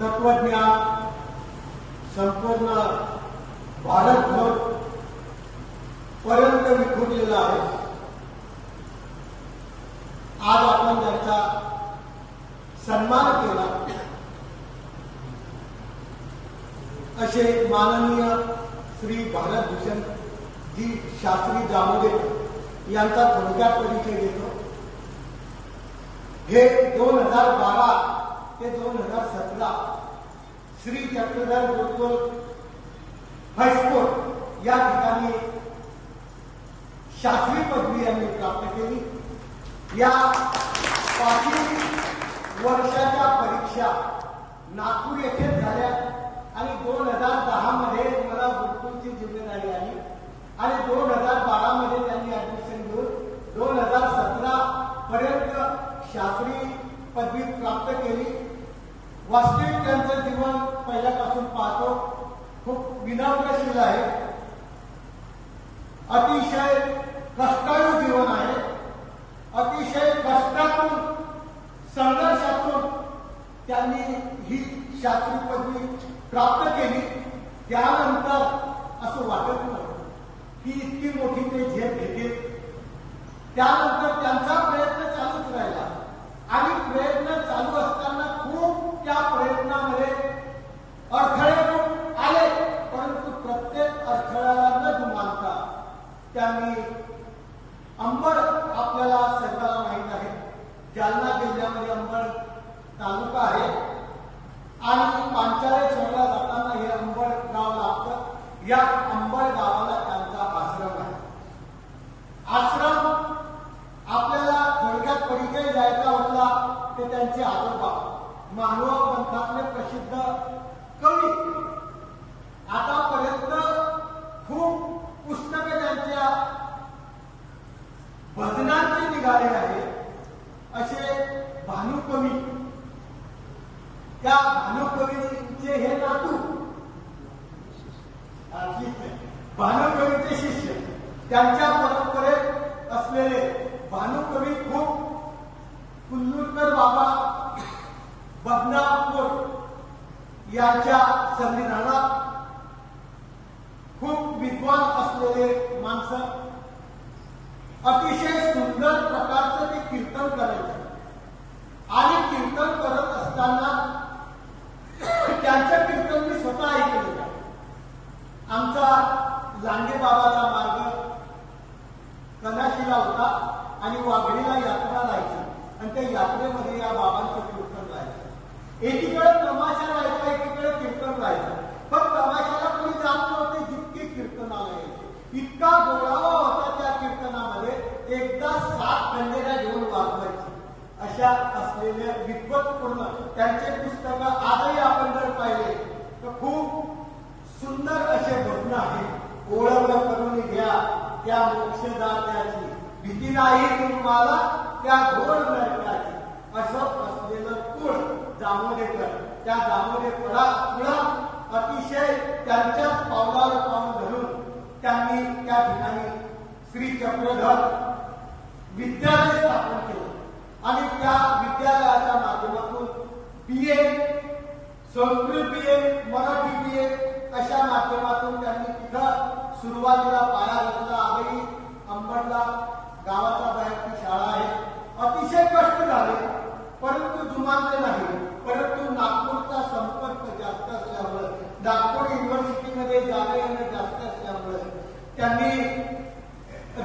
तत्वज्ञान संपूर्ण भारतभर पर्यंत विखुरलेला आहे. आज आपण त्यांचा सन्मान केला. असे माननीय श्री भारतभूषण जी शास्त्री जामोदेकर यांचा थोडक्यात परिचय देतो. हे 2012 ते 2017 श्री चक्रधर गुरुकुल हायस्कूल या ठिकाणी शास्त्री पदवी यांनी प्राप्त केली. या 5 वर्षाच्या परीक्षा नागपूर येथे झाल्या आणि 2010 मध्ये मला गुरुकुलची जिम्मेदारी आली आणि 2012 मध्ये त्यांनी ऍडमिशन घेऊन 2017 पर्यंत शास्त्री पदवी प्राप्त केली. वास्तविक त्यांचं जीवन पहिल्यापासून पाहतो खूप विनम्रशील आहे. अतिशय कष्टाळू जीवन आहे. अतिशय कष्टातून संघर्षातून त्यांनी ही शास्त्री पदवी प्राप्त केली. त्यानंतर असं वाटत नव्हतं की इतकी मोठी ते झेप घेतील. त्यानंतर त्यांचा प्रयत्न चालूच राहिला आणि प्रयत्न चालू असताना खूप त्या प्रयत्नामध्ये अडथळे आले, परंतु प्रत्येक अडथळ्याला न जुमानता त्यांनी अंबड, आपल्याला सर्वांना माहीत आहे जालना जिल्ह्यामध्ये अंबड तालुका आहे आणि पांचाळे सोडला जाताना हे अंबड गाव लागतं. या अंबड गावाला त्यांचा आश्रम आहे. आश्रम आपल्याला थोडक्यात परिचय द्यायचा होता ते त्यांचे आजोबा मानव पंथातले प्रसिद्ध कवी. आतापर्यंत खूप पुस्तके त्यांच्या भजनांची निघाले आहे. असे भानुकवी, त्या भानुकवीचे हे नातू भानुकवीचे शिष्य, त्यांच्या परंपरेत असलेले भानुकवी खूप कुल्लूरकर बाबा बदनापूर यांच्या संविधानात खूप विद्वान असलेले माणसं. अतिशय सुंदर प्रकारचं ते कीर्तन करायचं आणि कीर्तन करत असताना त्यांचं कीर्तन मी स्वतः ऐकलं. आमचा लांडे बाबाचा मार्ग कनाशीला होता आणि वाघडीला यात्रा राहायची आणि त्या यात्रेमध्ये या बाबांचं कीर्तन राहायचं. एकीकडे तमाशा राहायचा, एकीकडे कीर्तन राहायचं. पण तमाशाला कोणी जात नव्हते जितकी कीर्तनाला यायचे. इतका गोडावा होता त्या कीर्तनामध्ये. एकदा 7 खंडेऱ्या घेऊन वाजवायची. अशा असलेल्या विद्वत्पूर्ण त्यांचे पुस्तक आजही आपण जर पाहिले तर खूप सुंदर असे भजन आहे. ओळख करून घ्या त्या मोक्षदात्याची, भीती नाही तुम्हाला त्या घोर नरकाची. असं असलेलं कुळ जामोदेकर, त्या जामोदेकरा अतिशय त्यांच्याच पावलावर पाऊल धरून त्यांनी त्या ठिकाणी श्री चक्रधर विद्यालय स्थापन केलं आणि त्या विद्यालयाच्या माध्यमातून BA, Sanskrit BA, Marathi BA अशा माध्यमातून त्यांनी तिथं सुरुवातीला पाया घातला. आजही अंबडला गावाच्या बाहेर ती शाळा आहे. अतिशय कष्ट झाले परंतु जुमानले नाही. परंतु नागपूरचा संपर्क जास्त असल्यामुळे, नागपूर युनिव्हर्सिटीमध्ये जाणं येणं जास्त असल्यामुळे त्यांनी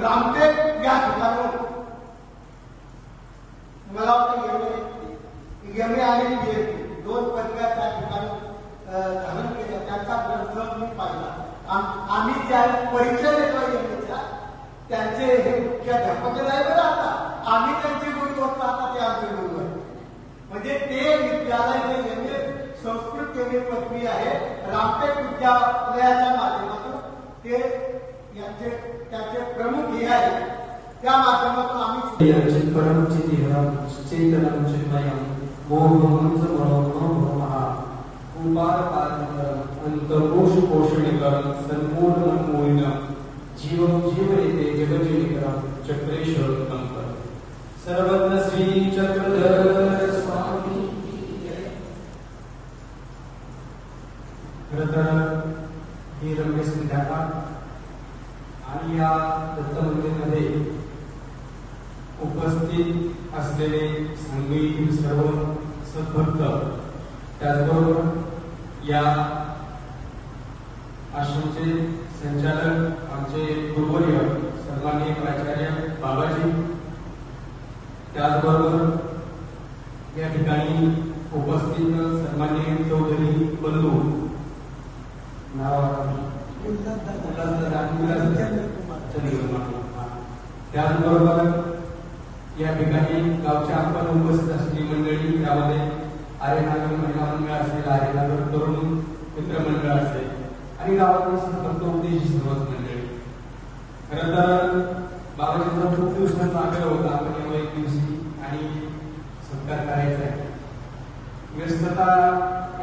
रामटेक या ठिकाणी मला वाटतं MA आणि PhD 2 पदव्या त्या ठिकाणी धारण केल्या. त्यांचा ग्रंथ मी पाहिला. आम्ही ज्या परिचय देतो MAचा त्यांचे हे मुख्याध्यापक नाही बरं. आता आम्ही त्यांचे गुरु होतो, आता ते आमचे गुरु आहेत. म्हणजे ते विद्यालय जे MA संस्कृत MA पदवी आहे रामटेक विद्यालयाच्या माध्यमातून ते यांचे त्याचे प्रमुख हे आहे. त्या माध्यमातून आम्ही चेतनम चिन्मयम मोहनंच मनोमहा उपार अंतर्कोश पोषणीकरण संपूर्ण मोहिना जीवम जीवयते जगजीविकरम चक्रेश्वर कंकर सर्वज्ञ श्री चक्रधर स्वामी असलेले सांगलीतील सर्व सद्भक्त, त्याचबरोबर या आश्रमचे संचालक आमचे गुरुवर्य सन्माननीय प्राचार्य बाबाजी, त्याचबरोबर या ठिकाणी उपस्थित सन्माननीय चौधरी बंधू त्याचबरोबर या ठिकाणी गावच्या आपण उपस्थित असलेली मंडळी, त्यामध्ये आर्यनगर महिला मंडळ असेल, आर्यनगर तरुण मित्र मंडळ असेल आणि गावातील संपर्क उद्देशी सर्वच मंडळी. खरं तर बाबाजींचा खूप दिवसांचा आग्रह होता आपण एक दिवशी आणि सत्कार करायचा आहे. व्यस्तता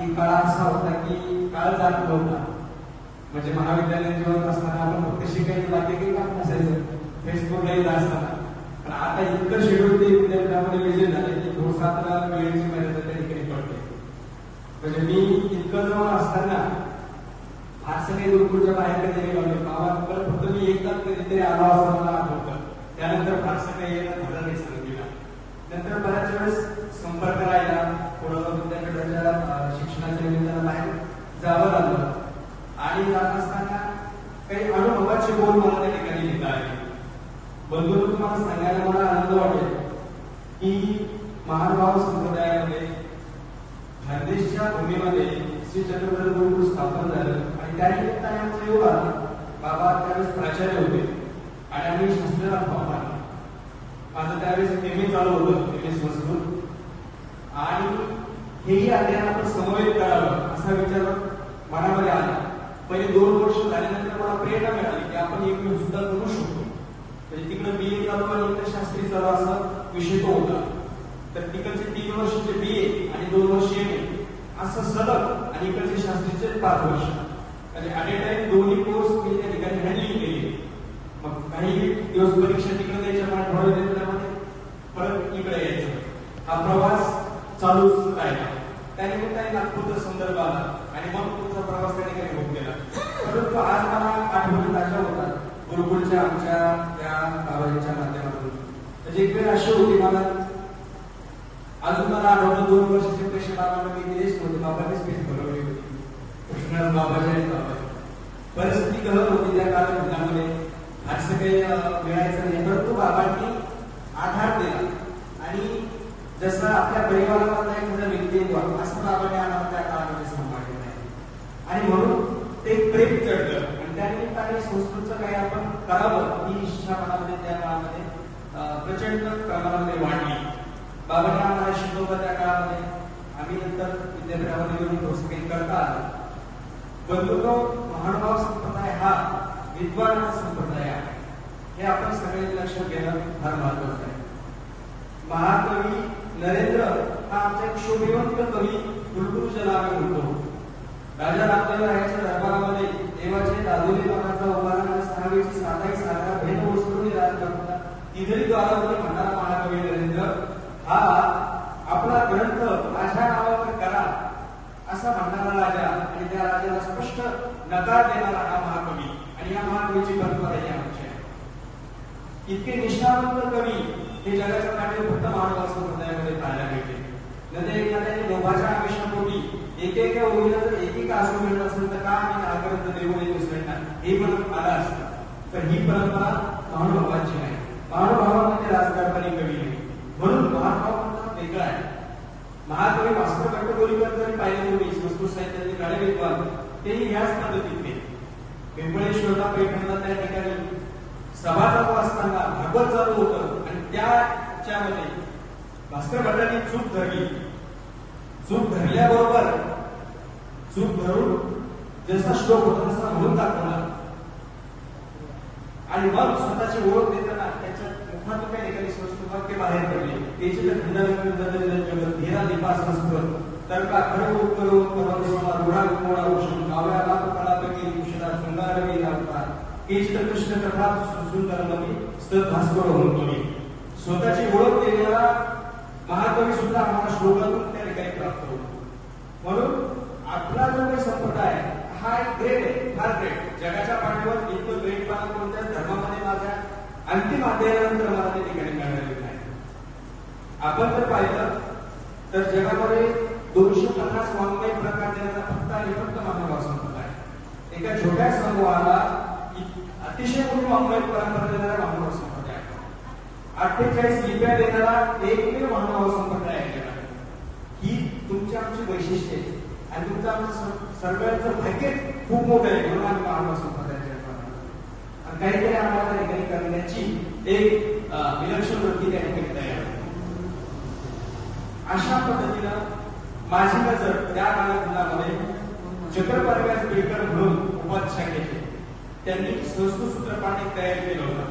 एक काळ असा होता की काळ जात नव्हता. म्हणजे महाविद्यालय जीवन असताना आपण फक्त शिकायचं, बाकी काही काम नसायचं, फेसबुकला असताना. पण आता इतकं शेड्यूल ते विद्यापीठामध्ये विजय झाले की दिवसातला वेळेची मर्यादा त्या ठिकाणी पडते. म्हणजे मी इतकं जवळ असताना फारसं काही गुरुकुलच्या बाहेर कधी गेलो बाबा, फक्त मी एकदा कधीतरी आलो असं मला आठवतं. त्यानंतर फारसं काही येणं झालं नाही सांगितलं. नंतर बऱ्याच वेळेस संपर्क राहिला, थोडं विद्यापीठाच्या शिक्षणाच्या निमित्तानं बाहेर जावं लागलं आणि जात असताना काही अनुभवाचे बोल मला त्या ठिकाणी घेता आले. बंधू, तुम्हाला सांगायला मला आनंद वाटेल की महानुभाव संप्रदायामध्ये खानदेशच्या भूमीमध्ये श्री चक्रधर गुरुकुल स्थापन झालं आणि त्या निमित्ताने आमचा योग आला. बाबा त्यावेळेस प्राचार्य होते आणि आम्ही शास्त्राला फॉर्म आला. माझं त्यावेळेस एम.ए. चालू होतं, एम.ए. संस्कृत, आणि हेही अध्ययन आपण समवेत करावं असा विचार मनामध्ये आला. पहिले 2 वर्ष झाल्यानंतर मला प्रेरणा मिळाली की आपण एकमेव सुद्धा करू शकतो. म्हणजे तिकडे BA चालू आणि इकडे शास्त्री चालू असा विषय तो होता. तर तिकडचे 3 वर्षाचे BA आणि 2 वर्ष MA असं सलग, आणि इकडचे शास्त्रीचे 5 वर्ष. म्हणजे ॲट ए टाइम दोन्ही कोर्स मी त्या ठिकाणी हँडलिंग केले. मग काही दिवस परीक्षा तिकडे द्यायच्या, मला थोड्या दिवसामध्ये परत इकडे यायचं. हा प्रवास चालूच राहिला. त्यानिमित्ताने नागपूरचा संदर्भ आला आणि मग पुढचा प्रवास त्या ठिकाणी होत गेला. परंतु आज मला आठवणी ताज्या होतात गुरुकुलच्या आमच्या त्या बाबाजींच्या माध्यमातून. म्हणजे एक वेळ अशी होती, मला अजून मला आठवतं 2 वर्षाचे पैसे बाबांना मी दिलेच नव्हते. बाबांनीच फीस भरवली होती. कृष्ण बाबाजी आणि बाबाजी. परिस्थिती गहन होती त्या कालखंडामध्ये, फारसं काही मिळायचं नाही. परंतु बाबांनी आधार दिला आणि जसं आपल्या परिवारामधला एखादा व्यक्ती येतो असं बाबांनी आम्हाला त्या काळामध्ये सांभाळलेलं आहे. आणि म्हणून ते प्रेम चढलं आणि त्यानिमित्ताने संस्कृतचं काही आपण करावं ही इच्छा मनामध्ये त्या काळामध्ये प्रचंड प्रमाणामध्ये वाढली. बाबांनी आम्हाला शिकवलं त्या काळामध्ये. आम्ही नंतर विद्यापीठामध्ये येऊन प्रोत्साहन करता आलो. बंधुको, महानुभाव संप्रदाय हा विद्वानाचा संप्रदाय आहे, हे आपण सगळ्यांनी लक्षात घेणं फार महत्वाचं आहे. महाकवी नरेंद्र हा आमचा एक शोभिवंत कवी गुरुकुल ज्याला आम्ही म्हणतो. राजा रामदेवरायाच्या दरबारामध्ये देवाचे दादोली मनाचा उभारणारा 6वीची साधाई साधा भेद वस्तूंनी राज करताना तिजरी द्वारावरती म्हणणारा महाकवी नरेंद्र हा आपला ग्रंथ माझ्या नावावर करा असा म्हणणारा राजा आणि त्या राजाला स्पष्ट नकार देणारा हा महाकवी. आणि या महाकवीची परंपरा ही आमची आहे. इतके निष्ठावंत कवी हे जगाच्या काठी फक्त महानुभाव संप्रदायामध्ये पाहायला मिळते. नंतर एखाद्याने लोभाच्या आमिषापोटी एक ओळीला जर एक आसू मिळत असेल तर का आम्ही आग्रह देऊ नये दुसऱ्यांना, हे पण आलं असतं. तर ही परंपरा महानुभावांची आहे. महानुभावामध्ये राजकारणी कवी नाही, म्हणून महानुभाव वेगळा आहे. महाकवी भास्कर भट्टगोलीकर जरी पाहिले तुम्ही संस्कृत साहित्याचे काळे विद्वान, तेही ह्याच पद्धतीने पिंपळेश्वरला पैठणला त्या ठिकाणी सभा चालू असताना भागवत चालू होतं आणि त्याच्यामध्ये भास्कर भट्टांनी चूक धरली. चूक धरल्याबरोबर चूक धरून जसा श्लोक होता तसा म्हणून दाखवला आणि मग स्वतःची ओळख देताना त्याच्या मुखातून त्या ठिकाणी संस्कृत वाक्य बाहेर पडले. त्याची तर खंड धीरा दीपा संस्कृत तर्का खरं उत्तर उत्तर रुढा गोडा उषण काव्याला कलापैकी कुशला शृंगारवी लागतात केचित कृष्ण कथा सुंदरमती स्तर भास्कर म्हणतो. स्वतःची ओळख देणारा महाकवी सुद्धा आम्हाला श्लोकातून त्या ठिकाणी प्राप्त होतो. म्हणून आपला जो काही संप्रदाय हा एक ग्रेट आहे, फार ग्रेट. जगाच्या पाठीवर इतकं ग्रेट पाना कोणत्याच धर्मामध्ये माझ्या अंतिम अध्यायानंतर मला त्या ठिकाणी मिळालेलं नाही. आपण जर पाहिलं तर जगामध्ये 250 वाङ्मय प्रकार देणारा फक्त आणि फक्त महानुभाव संप्रदाय आहे. एका छोट्या समूहाला अतिशय मोठी वाङ्मय परंपरा देणारा महानुभाव संप्रदाय आहे. 48 लिप्या देणारा एकमेव महानुभाव संप्रदाय आहे. ही तुमची आमची वैशिष्ट्ये आणि तुमचं आमचं सगळ्यांचं भाग्य खूप मोठं आहे म्हणून आम्ही महानुभाव संप्रदायाचे आणि काहीतरी आम्हाला त्या ठिकाणी करण्याची एक विलक्षण वृत्ती त्या ठिकाणी तयार आहे. अशा पद्धतीनं माझी नजर त्या कालखंडामध्ये चक्रपारव्यास बेकर म्हणून उपाध्यायाचे त्यांनी संस्कृत सूत्रपाठ एक तयार केलं होतं.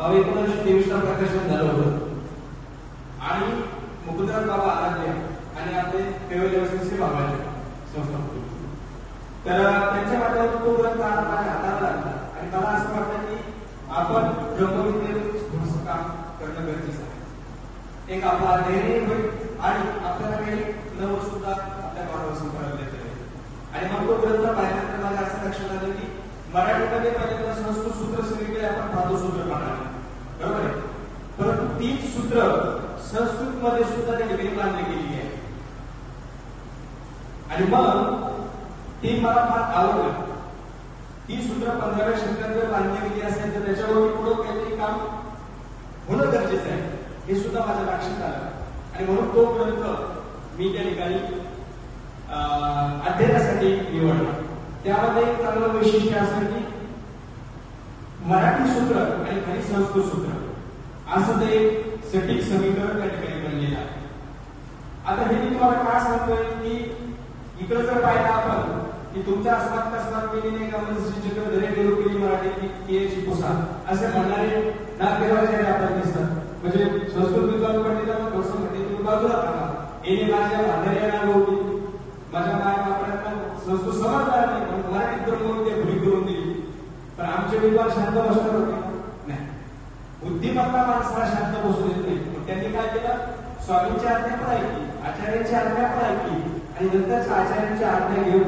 1923 ला प्रकाशन झालं होतं आणि मुकुंदराज बाबा आराध्य आणि आपले पेवलेवसचे बाबाजी संस्थापक. तर त्यांच्या माध्यमातून तो ग्रंथ माझ्या हाताला लागला आणि मला असं वाटतं की आपण ब्रह्मविद्येत थोडंसं काम करणं गरजेचं आहे. एक आपला धैर्य होईल आणि आपल्याला काही नवं सुद्धा आपल्या मानवासून करायला देता येईल. आणि मग तो ग्रंथ पाहिल्यानंतर मला असं लक्षात आलं की मराठीमध्ये पहिल्यांदा संस्कृत सूत्र सगळीकडे आपण पाहतो सूत्र पाहणार बरोबर आहे, परंतु तीच सूत्र संस्कृत मध्ये सुद्धा त्या ठिकाणी मान्य केलेली आहे. आणि मग ती मला फार आवडलं. ती सूत्र 15व्या शतकात जर मान्य केली असेल तर त्याच्यावर पुढे काहीतरी काम होणं गरजेचं आहे हे सुद्धा माझ्या लक्षात आलं. आणि म्हणून तो ग्रंथ मी त्या ठिकाणी अध्ययनासाठी निवडला. त्यामध्ये एक चांगलं वैशिष्ट्य असं की मराठी सूत्र आणि खाली संस्कृत सूत्र असं ते सटीक समीकरण त्या ठिकाणी बनलेलं आहे. आता हे मी तुम्हाला का सांगतोय की इकडे जर पाहिलं आपण की तुमचा अस्मात कसमात केली नाही का म्हणजे चक्र धरे गेलो केली मराठी की पुसा असे म्हणणारे नागदेवाचे आपल्याला दिसतात. म्हणजे संस्कृत विद्वान पंडितांना थोडंसं म्हणते तुम्ही बाजूला थांबा, येणे माझ्या भांडऱ्याला होती माझ्या माया बापाला संस्कृत समजणार नाही म्हणून मराठीत ब्रह्मविद्या भुली करून दिली. पण आमचे विद्वान शांत बसणार होते नाही. बुद्धिमत्ता माणसाला शांत बसू देत नाही. त्यांनी काय केलं, स्वामींची आज्ञा पण ऐकली, आचार्यांची आज्ञा पण ऐकली आणि नंतरच्या आचार्यांची आज्ञा घेऊन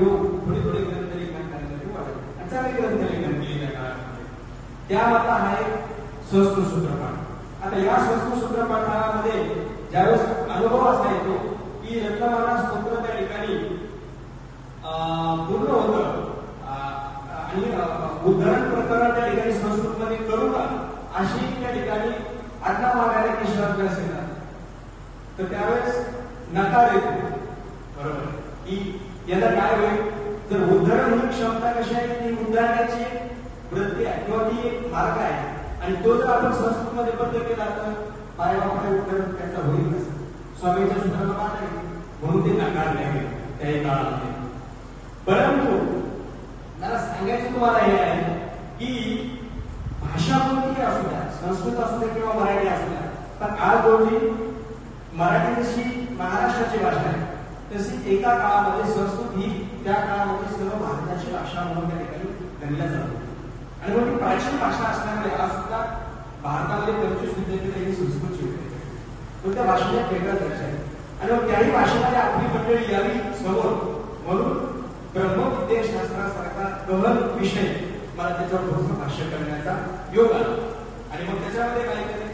थोडी थोडी ग्रंथलेखन करण्यासाठी वाढले आणि चांगले ग्रंथलेखन केले त्या काळामध्ये. त्यामधला हा एक संस्कृत सूत्रपाठ. आता या संस्कृत सूत्रपाठामध्ये ज्यावेळेस अनुभव असा येतो की रत्नमाला स्तोत्र त्या ठिकाणी पूर्ण होतं आणि उद्धरण प्रकरण त्या ठिकाणी संस्कृत मध्ये करू का अशी त्या ठिकाणी आज्ञा मागायला केशवाभ्यास येतात. तर त्यावेळेस नकार येतो बरोबर की याला काय होईल, जर उद्धरण ही क्षमता कशी आहे ती उद्धरण्याची वृत्ती आहे किंवा ती एक मार्ग आहे आणि तो जर आपण संस्कृत मध्ये बद्ध केला तर पायवाकडे उद्धरण त्याचा होईल कसं. स्वामीच्या सूत्राला मान आहे म्हणून ते नाकारले आहे त्याही काळामध्ये. परंतु मला सांगायचं तुम्हाला हे आहे की भाषा कोणती असू द्या, संस्कृत असू द्या किंवा मराठी असू द्या, पण आज रोजी मराठी जशी महाराष्ट्राची भाषा आहे तशी एका काळामध्ये संस्कृत ही त्या काळामध्ये सर्व भारताची भाषा म्हणून त्या ठिकाणी गणल्या जाते. आणि मग ती प्राचीन भाषा असल्यामुळे आज सुद्धा भारतामध्ये 25 विद्यापीठ ही संस्कृतची होते. पण त्या भाषेला वेगळा दर्जा आहे आणि मग त्याही भाषेमध्ये आपली मंडळी यावी समोर म्हणून ब्रह्मविद्याशास्त्रासारखा गहन विषय मला त्याच्यावर थोडंसं भाष्य करण्याचा योग आला. आणि मग त्याच्यामध्ये काय केले,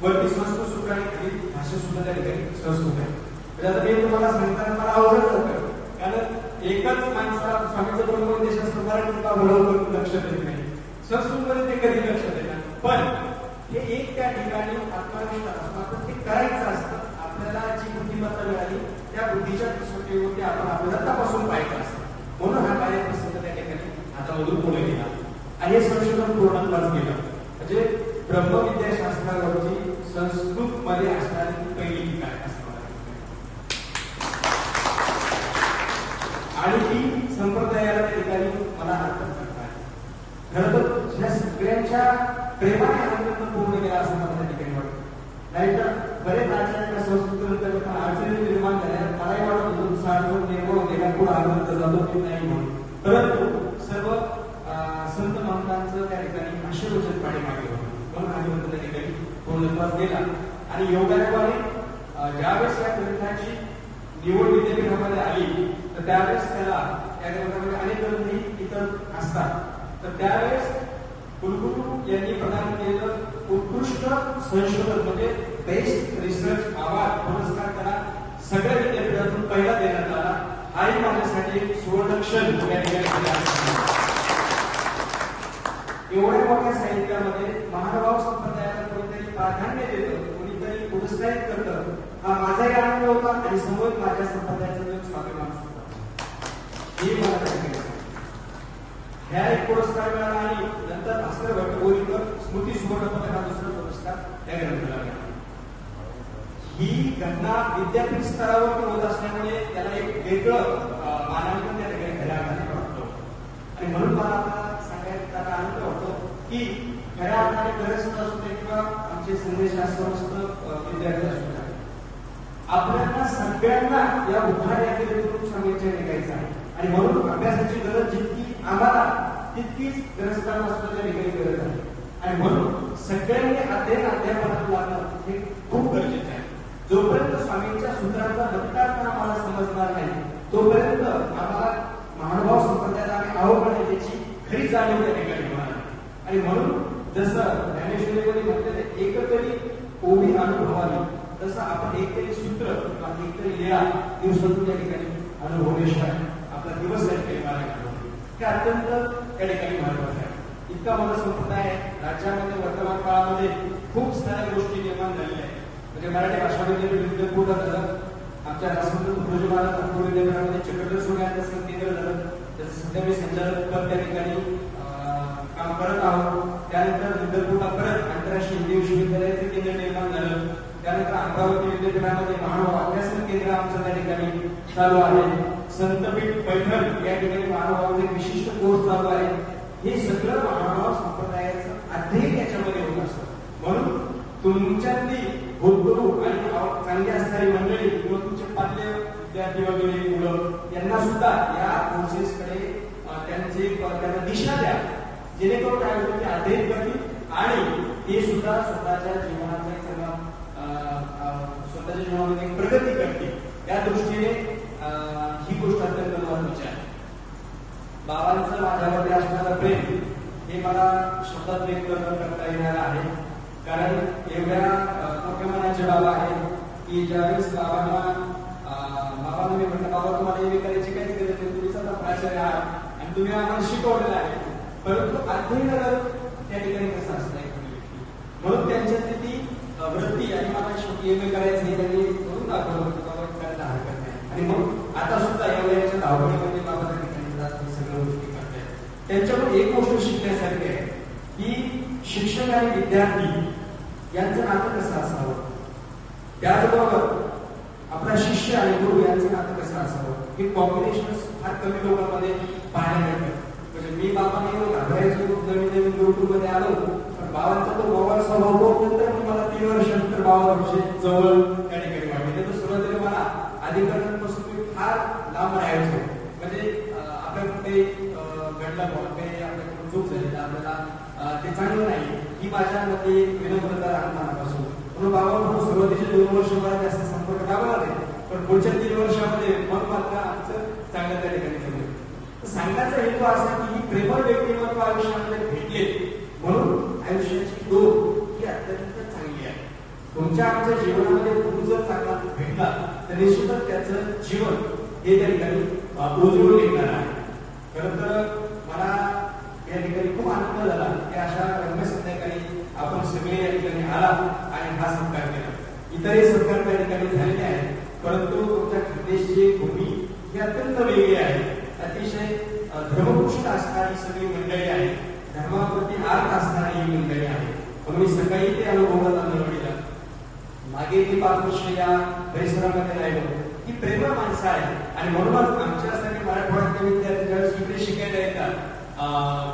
वरती संस्कृत सूत्र आणि खाली भाषा सुद्धा त्या ठिकाणी संस्कृत आहे. आता मी तुम्हाला सांगताना मला आवडत होतं कारण एकच माणसाला स्वामीचं ब्रह्मविद्याशास्त्र मराठीत का बरोबर लक्षात येत नाही, संस्कृत मध्ये ते कधी लक्षात येतात. पण हे एक त्या ठिकाणी आत्मविश्वास असतो, ते करायचं असतं. आपल्याला जी बुद्धिमत्ता मिळाली त्या बुद्धीच्या कसोटीवरती आपण आपल्याला तपासून पाहायचं असतं. म्हणून हा कार्यप्रसंग त्या ठिकाणी हातामधून पुढे गेला आणि हे संशोधन पूर्णत्वास गेलं. म्हणजे ब्रह्मविद्याशास्त्रावरची संस्कृत मध्ये असणारी पहिली टीका असं आणि ती संप्रदायाला त्या ठिकाणी मला अर्थ करतात. खरं तर ह्या सगळ्यांच्या प्रेमाने आनंद पूर्ण केला असं मला त्या ठिकाणी वाटतं. नाहीतर बरेच आचार्य संस्कृत अडचणी निर्माण झाल्या, मलाही वाटत होतं साधून निर्माण होते पुढे आनंद जातो की नाही म्हणून. परंतु सर्व संत महंतांचं त्या ठिकाणी आशीर्वचन पाठीमागे होतं म्हणून हा ग्रंथ त्या ठिकाणी पूर्णत्वास गेला. आणि योगायोगाने ज्यावेळेस या ग्रंथाची निवड विद्यापीठामध्ये आली तर त्यावेळेस त्याला या ग्रंथामध्ये अनेक ग्रंथ इतर असतात. तर त्यावेळेस कुलगुरू यांनी प्रदान केलेलं उत्कृष्ट संशोधन म्हणजे बेस्ट एक सुवर्णक्षण या ठिकाणी झाले आहे. एवढ्या मोठ्या साहित्यामध्ये महानुभाव संप्रदायाला कोणीतरी प्राधान्य देतं, कोणीतरी प्रोत्साहित करतं, हा माझाही आनंद होता आणि समोर माझ्या संप्रदायाचा जो स्वाभिमान होता हे मला त्याच्याकडे ह्या एक पुरस्कार मिळाला आणि नंतर भास्कर भट्टगोलीकर स्मृती सुवर्ण पदक हा दुसरा पुरस्कार त्या ग्रंथाला मिळाला. ही घटना विद्यापीठ स्तरावर होत असल्यामुळे त्याला एक वेगळं मानांकन त्या ठिकाणी खऱ्या अर्थाने वाटतं आणि म्हणून मला आता सांगायला आनंद वाटतो की खऱ्या अर्थाने गरज असू दे किंवा आमचे संदेशास्त्र विद्यार्थी असू दे, आपल्याला सगळ्यांना या उभारण्याकडे सांगायचे निघायचं आहे आणि म्हणून अभ्यासाची गरज जितकी आम्हाला तितकीच ग्रस्तांना वेगळी गरज आहे आणि म्हणून सगळ्यांनी अध्यापनात लागणं हे खूप गरजेचं आहे. जोपर्यंत स्वामींच्या सूत्रांचा भक्तार्थ आम्हाला समजणार नाही तोपर्यंत आम्हाला महानुभाव संप्रदायाला आम्ही अवघड त्याची खरी जाणीव त्या ठिकाणी होणार आहे आणि म्हणून जसं ज्ञानेश्वरीमध्ये म्हटलेलं एकतरी ओवी अनुभवावी तसं आपण एकतरी सूत्र किंवा एकतरी लीळा दिवसातून त्या ठिकाणी अनुभवण्याशिवाय आपला दिवस त्या ठिकाणी मार्ग काढतो. हे अत्यंत त्या ठिकाणी महत्वाचं आहे. इतका मोठा संप्रदाय राज्यामध्ये वर्तमान काळामध्ये खूप साऱ्या गोष्टी निर्माण झालेल्या आहेत. म्हणजे मराठी भाषा विद्यापीठ झालं, आमच्या राष्ट्रपती तुकडोजी महाराज नागपूर विद्यापीठामध्ये चक्रधर सोहळ्याचं अभ्यासक्रम केंद्र झालं, त्याचं सध्या मी संचालक पद त्या ठिकाणी काम करत आहोत. त्यानंतर विद्यापीठात परत आंतरराष्ट्रीय हिंदी विश्वविद्यालयाचे केंद्र निर्माण झालं. त्यानंतर अमरावती विद्यापीठामध्ये महानुभाव अभ्यासन केंद्र आमचं त्या ठिकाणी चालू आहे. संतपीठ पैठण या ठिकाणी महानुभावाचे विशिष्ट कोर्स चालू आहे. हे सगळं महानुभाव संप्रदायाचं अध्ययन याच्यामध्ये होत असतं. म्हणून तुमच्यातली भूतपूर्व आणि चांगली असणारी मंडळी किंवा तुमचे पाल्य विद्यार्थी वगैरे मुलं यांना सुद्धा या कोर्सेसकडे त्यांना दिशा द्या, जेणेकरून काय होतं की अध्ययन करतील आणि ते सुद्धा स्वतःच्या जीवनाचा स्वतःच्या जीवनामध्ये प्रगती करतील. त्या दृष्टीने ही गोष्ट अत्यंत महत्वाची आहे. बाबांचं माझ्यामध्ये असणारं प्रेम हे मला शब्दात व्यक्त करता येणार आहे, कारण एवढ्या मोठ्या मनाचे बाबा आहेत की ज्यावेळेस बाबांना मी म्हटलं बाबा तुम्हाला हे करायची काहीच गरज नाही, तुम्ही स्वतः प्राचार्य आहात आणि तुम्ही आम्हाला शिकवलेलं आहे, परंतु अध्ययन त्या ठिकाणी कसं असतं म्हणून त्यांच्यातली ती वृत्ती आणि मला शेवटी एम ए करायचं हे त्यांनी करून दाखवलं बाबा करायला हरकत नाही. आणि मग आता सुद्धा एवढ्याच्या धावपळीमध्ये बाबा त्या ठिकाणी जास्त सगळ्या गोष्टी करतायत. त्यांच्याकडून एक गोष्ट शिकण्यासारखी आहे की शिक्षक आणि विद्यार्थी यांचं नातं कसं असावं, त्याचबरोबर आपला शिष्य आणि गुरु यांचं नातं कसं असावं हे कॉम्बिनेशन फार कमी लोकांमध्ये पाहायला मिळतं. म्हणजे मी बाबांनी घाबरायचो नवीन गुरुकुलमध्ये आलो, पण बाबांचा तो मोबाईल स्वभाव नंतर मला 3 वर्षानंतर बाबांचे जवळ त्या ठिकाणी वाटले. तर सुरुवातीला मला अधिकाऱ्यांपासून मी फार लांब राहायचो. म्हणजे आपल्या कुठे घडलं काही आपल्याकडून चूक झाली तर आपल्याला ते चांगलं नाही ही माझ्यामध्ये विनम्रता लहानपणापासून. म्हणून बाबांकडून सुरुवातीचे 2 वर्ष मला जास्त संपर्क लाभला नाही, पण पुढच्या 3 वर्षामध्ये मग मात्र आमचं चांगलं त्या ठिकाणी झालं. सांगण्याचा हेतू असा की ही प्रेमळ व्यक्तिमत्व आयुष्यामध्ये भेटले म्हणून आयुष्याची दोन ही अत्यंत चांगली आहे. तुमच्या आमच्या जीवनामध्ये गुरु जर चांगला भेटला तर निश्चितच त्याचं जीवन हे त्या ठिकाणी उजळून निघणार आहे. खरं तर मला या ठिकाणी खूप आनंद झाला की अशा रम्य संध्याकाळी आपण सगळे या ठिकाणी आला आणि हा सत्कार केला. इतरही सत्कार त्या ठिकाणी झालेले आहेत, परंतु तुमच्या खानदेशची भूमी ही अत्यंत वेगळी आहे. अतिशय धर्मपुष्ट असणारी सगळी मंडळी आहे, धर्माप्रती आर्त असणारी ही मंडळी आहे. म्हणून मी सकाळी ते अनुभवला निवडीला मागे ती 5 वर्ष या परिसरामध्ये राहिलो. ही प्रेमळ माणसं आहे आणि म्हणूनच आमच्यासाठी मराठवाड्यातले विद्यार्थी ज्यावेळेस इकडे शिकायला येतात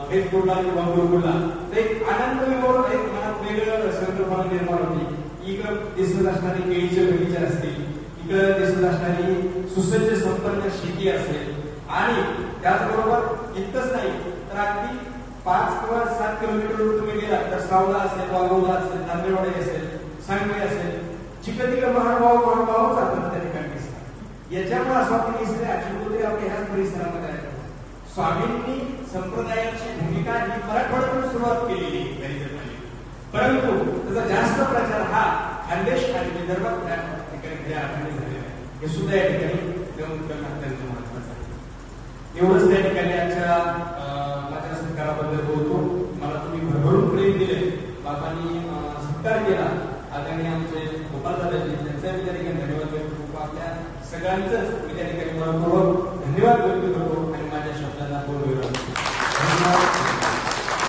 फेसबुकला किंवा गुरुकुलला तर एक आनंद विभोर एक मनात वेगळं संकल्पना निर्माण होती. इकडं दिसत असणारी केळीचे बगीचे असतील, इकडं दिसत असणारी सुसज्ज संपन्न शेती असेल आणि त्याचबरोबर इतकंच नाही तर अगदी 5 किंवा 7 किलोमीटरवर तुम्ही गेला तर सावला असेल, वाघोला असेल, नांदेवाडी असेल, सांगली असेल, जिकडे तिकडे महानुभाव जातात त्या ठिकाणी दिसतात. याच्यामुळे असं वाटतं की सगळे आजूबाजूला आपल्या ह्याच परिसरामध्ये आहेत. स्वामींनी संप्रदायाची भूमिका ही मराठवाड्यातून सुरुवात केलेली आहे, परंतु त्याचा जास्त प्रचार हा खानदेश आणि विदर्भात त्या ठिकाणी झालेला आहे. हे सुद्धा या ठिकाणी नमूद करणं अत्यंत महत्वाचं आहे. एवढंच त्या ठिकाणी आजच्या माझ्या सत्काराबद्दल बोलतो. मला तुम्ही भरभरून प्रेम दिले, बाबांनी सत्कार केला. आदरणीय आमचे गोपाल दादाजी त्यांचा मी त्या ठिकाणी धन्यवाद व्यक्त करतो. आपल्या सगळ्यांचंच मी त्या ठिकाणी मनपूर्वक धन्यवाद व्यक्त करतो.